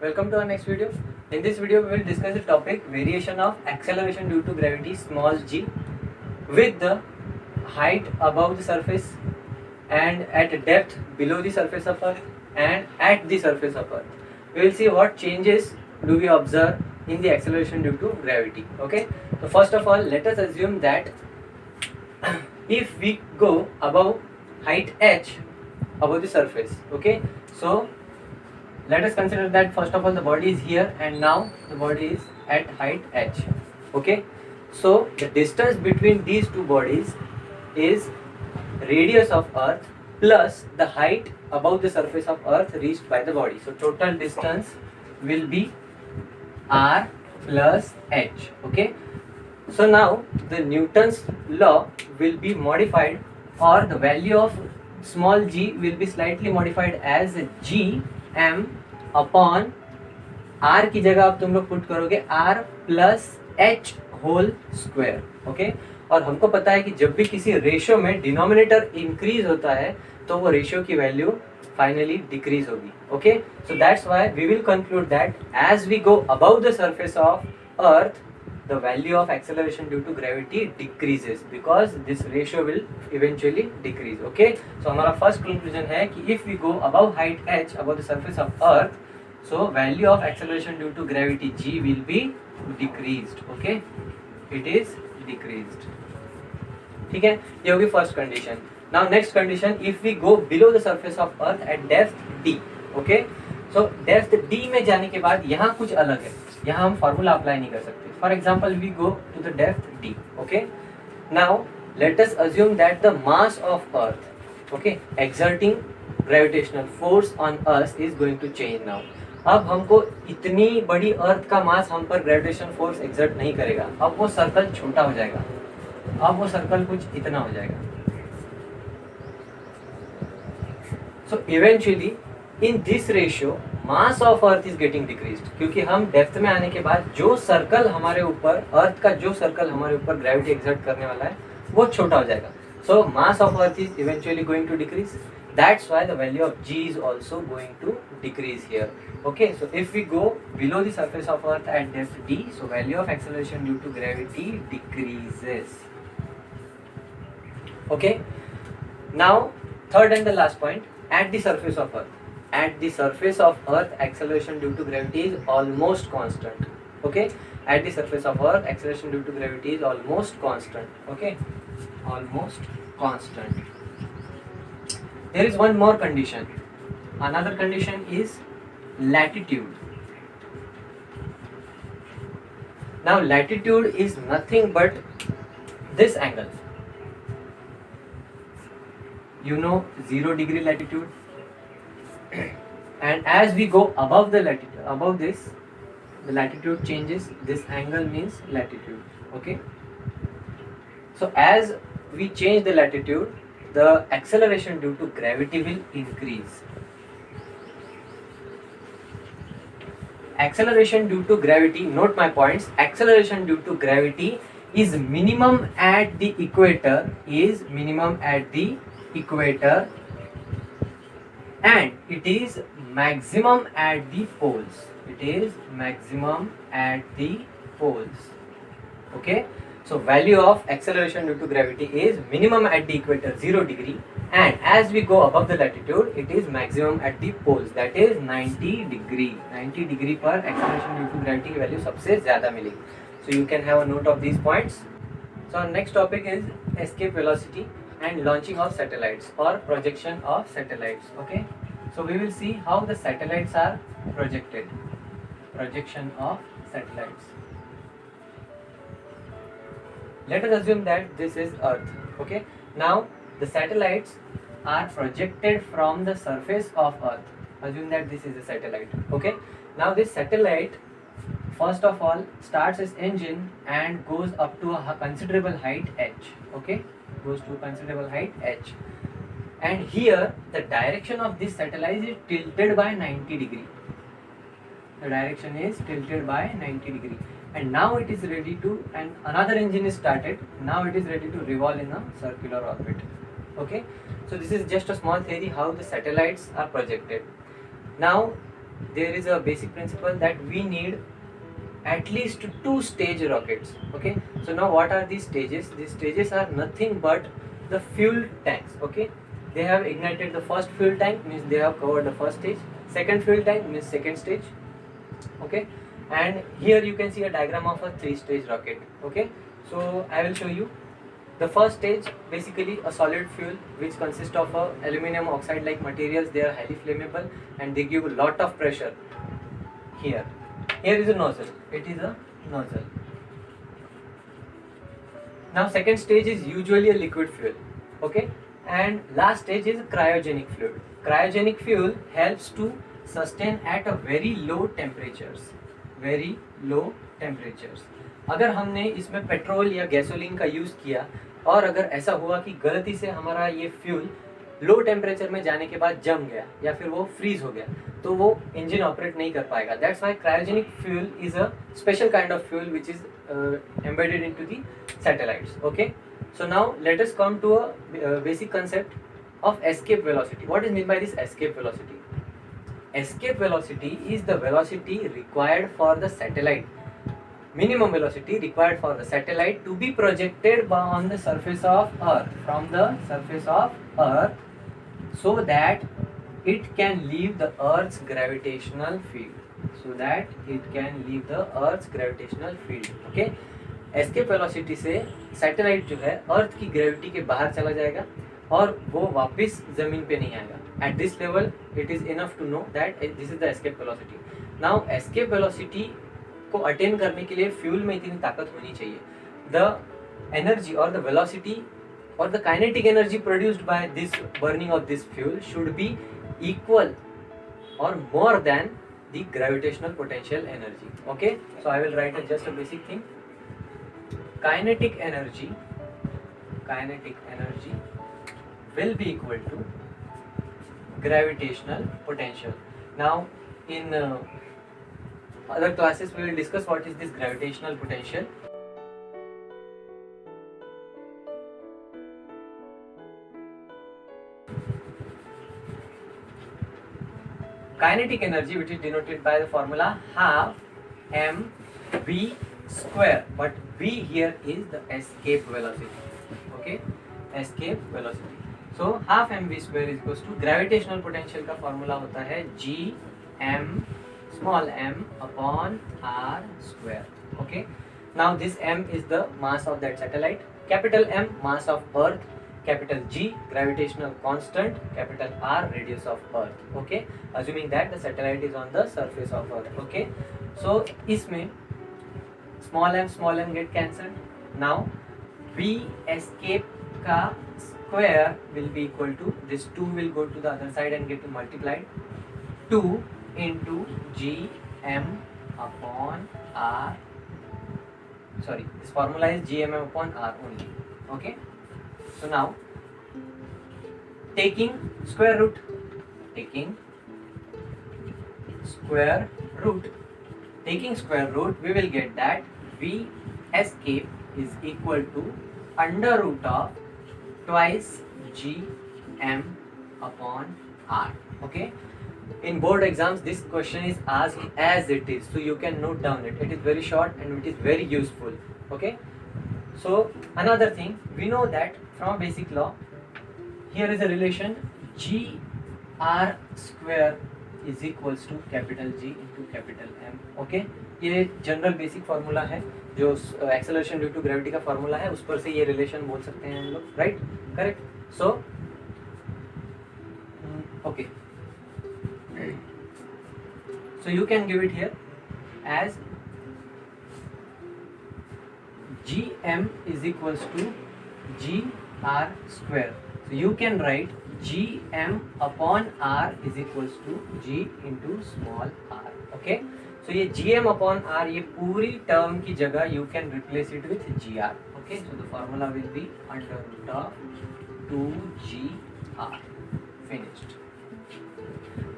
Welcome to our next video. In this video, we will discuss the topic variation of acceleration due to gravity small g with the height above the surface and at depth below the surface of Earth and at the surface of Earth. We will see what changes do we observe in the acceleration due to gravity. Okay. So first of all, let us assume that if we go above height h above the surface, okay, so let us consider that first of all the body is here and now the body is at height h, okay. So the distance between these two bodies is radius of Earth plus the height above the surface of Earth reached by the body. So total distance will be r plus h, okay. So now the Newton's law will be modified, or the value of small g will be slightly modified as g m upon r की जगह आप तुम लोग put करोगे r plus h whole square, okay. और हमको पता है कि जब भी किसी रेशियो में डिनोमिनेटर इंक्रीज होता है तो वो रेशियो की वैल्यू फाइनली डिक्रीज होगी, okay. So that's why we will conclude that as we go above the surface of earth the value of acceleration due to gravity decreases because this ratio will eventually decrease, okay. So हमारा first conclusion है कि if we go above height h above the surface of earth, so value of acceleration due to gravity g will be decreased, okay. It is decreased, ठीक है. ये होगी first condition. Now next condition, if we go below the surface of earth at depth d, okay. So depth d में जाने के बाद यहाँ कुछ अलग है, यहाँ हम फॉर्मूला अप्लाई नहीं कर सकते. For example, we go to the depth d, okay. Now let us assume that the mass of earth, okay, exerting gravitational force on us is going to change now. अब हमको इतनी बड़ी अर्थ का मास हम पर ग्रेविटेशन फोर्स एक्सर्ट नहीं करेगा. अब वो सर्कल छोटा हो जाएगा, अब वो सर्कल कुछ इतना हो जाएगा. So eventually in this ratio mass of earth is getting decreased, क्योंकि हम डेप्थ में आने के बाद जो सर्कल हमारे ऊपर, अर्थ का जो सर्कल हमारे ऊपर ग्रेविटी एक्सर्ट करने वाला है वो छोटा हो जाएगा. So mass of earth is eventually going to decrease. That's why the value of g is also going to decrease here, okay. So if we go below the surface of earth at depth d, so value of acceleration due to gravity decreases, okay. Now third and the last point, at the surface of earth, at the surface of earth acceleration due to gravity is almost constant, okay. At the surface of earth acceleration due to gravity is almost constant, okay, almost constant. There is one more condition. Another condition is latitude. Now latitude is nothing but this angle, you know, 0 degree latitude. And as we go above the latitude, above this, the latitude changes. This angle means latitude, okay. So as we change the latitude, the acceleration due to gravity will increase. Acceleration due to gravity, note my points, acceleration due to gravity is minimum at the equator, and it is maximum at the poles. Okay. So value of acceleration due to gravity is minimum at the equator 0 degree, and as we go above the latitude it is maximum at the poles, that is 90 degree. 90 degree पर acceleration due to gravity की value सबसे ज़्यादा मिलेगी. So you can have a note of these points. So our next topic is escape velocity and launching of satellites or projection of satellites, okay. So we will see how the satellites are projected. Projection of satellites. Let us assume that this is Earth, okay. Now the satellites are projected from the surface of Earth. Assume that this is a satellite, okay. Now this satellite first of all starts its engine and goes up to a considerable height h, okay, goes to considerable height h, and here the direction of this satellite is tilted by 90 degree. The direction is tilted by 90 degree, and now it is ready to, and another engine is started. Now it is ready to revolve in a circular orbit, okay. So this is just a small theory how the satellites are projected. Now there is a basic principle that we need at least 2-stage rockets. Okay, so now what are these stages? These stages are nothing but the fuel tanks. Okay, they have ignited the first fuel tank, means they have covered the first stage. Second fuel tank means second stage. Okay, and here you can see a diagram of a 3-stage rocket. Okay, so I will show you. The first stage, basically a solid fuel which consists of a aluminum oxide like materials. They are highly flammable and they give a lot of pressure. Here is a nozzle, it is a nozzle. Now second stage is usually a liquid fuel. Okay, and last stage is cryogenic fluid. Cryogenic fuel helps to sustain at a very low temperatures. Very low temperatures. अगर हमने इसमें petrol या gasoline का use किया और अगर ऐसा हुआ कि गलती से हमारा ये फ्यूल लो टेम्परेचर में जाने के बाद जम गया या फिर वो फ्रीज हो गया, तो वो इंजन ऑपरेट नहीं कर पाएगा. That's why cryogenic fuel is a special kind of fuel which is embedded into the satellites. Okay, so now let us come to a basic concept of escape velocity. What is meant by this escape velocity? Escape velocity is the velocity required for the satellite, minimum velocity required for the satellite to be projected on the surface of Earth, from the surface of Earth, so that it can leave the Earth's gravitational field. So that it can leave the Earth's gravitational field. Okay, escape velocity से satellite जो है अर्थ की gravity के बाहर चला जाएगा और वो वापस जमीन पे नहीं आएगा. At this level it is enough to know that this is the escape velocity. Now escape velocity को अटेन करने के लिए फ्यूल में इतनी ताकत होनी चाहिए. The energy or the velocity or the kinetic energy produced by this burning of this fuel should be equal or more than the gravitational potential energy. Okay, so I will write just a basic thing. Kinetic energy will be equal to gravitational potential. Now in other classes we will discuss what is this gravitational potential. Kinetic energy, which is denoted by the formula half mv square, but v here is the escape velocity. Okay, escape velocity. So half mv square is equals to gravitational potential का formula होता है g m small m upon r square. Okay, now this m is the mass of that satellite, capital M mass of Earth, capital G gravitational constant, capital R radius of Earth. Okay, assuming that the satellite is on the surface of Earth. Okay, so इसमें small m get cancelled. Now v escape का square will be equal to this 2 will go to the other side and get multiplied 2 into g m upon r. Sorry, this formula is g m upon r only. Okay, so now taking square root, we will get that v escape is equal to under root of twice g m upon r. Okay, in board exams this question is asked as it is, so you can note down it. It is very short and it is very useful. Okay, so another thing, we know that from basic law, here is a relation g r square is equals to capital G into capital M. Okay, ये general basic formula है जो acceleration due to gravity का formula है, उस पर से ये relation बोल सकते हैं हम लोग. Right, correct. So okay, so you can give it here as gm is equals to gr square. So you can write gm upon r is equals to g into small r. Okay, so ये gm upon r ये पूरी term की जगह you can replace it with gr. Okay, so the formula will be under root of 2gr. Finished.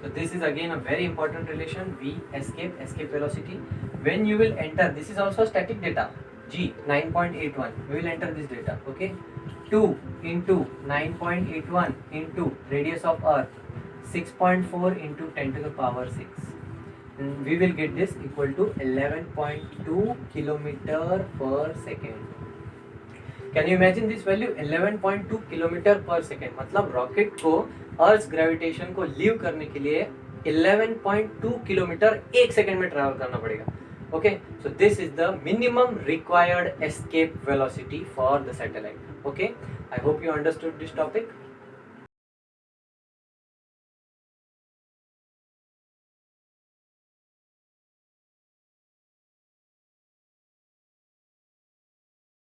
So this is again a very important relation, v escape velocity. When you will enter, this is also static data, g 9.81, we will enter this data. Okay, 2 into 9.81 into radius of earth 6.4 into 10 to the power 6. we will get this equal to 11.2 kilometer per second. Can you imagine this value 11.2 kilometre पर second, मतलब rocket को अर्थ gravitation को leave करने के लिए 11.2 kilometre एक second में travel करना पड़ेगा. Okay, so this is the minimum required escape velocity for the satellite. Okay, I hope you understood this topic.